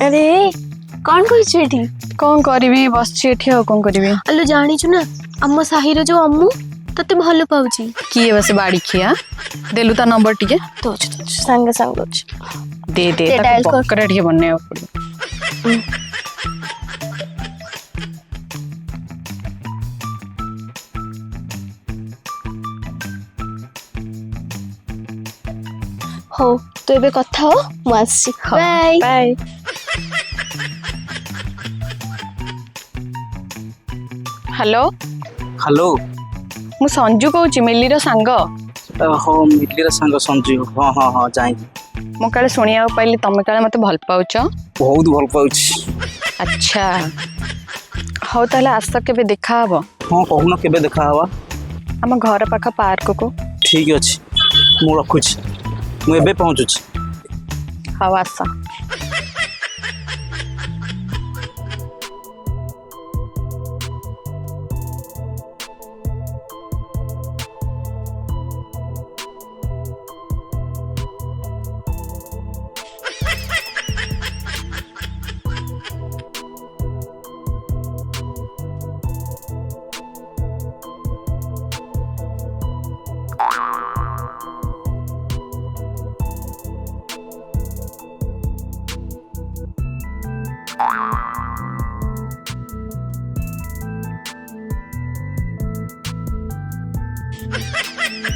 अरे कौन कही कौन करी बस कौन करी अलो जानीचु ना आम साहिर जो अम्मू तते भल पाउची किए बस बाड़ी खिया देलु ता नंबर टिके तो संग संग दे दे बकरा टिके बनने हो तो एबे कथा हो मुआसी बाय बाय हेलो हेलो मु संजू कहूची मिलीर सांग हाँ मिलीर सांग संजू हाँ हाँ हाँ जाए मु काले शुणिया पाइली तमे काले मते भल पाउछ बहुत भल पाउछ अच्छा हो ताले आस केबे देखा हबो हाँ कहूना केबे देखा हवा हम घर पाख पार्क को ठीक अछि मु रखुछ मु एबे पहुँचुछ हाँ आस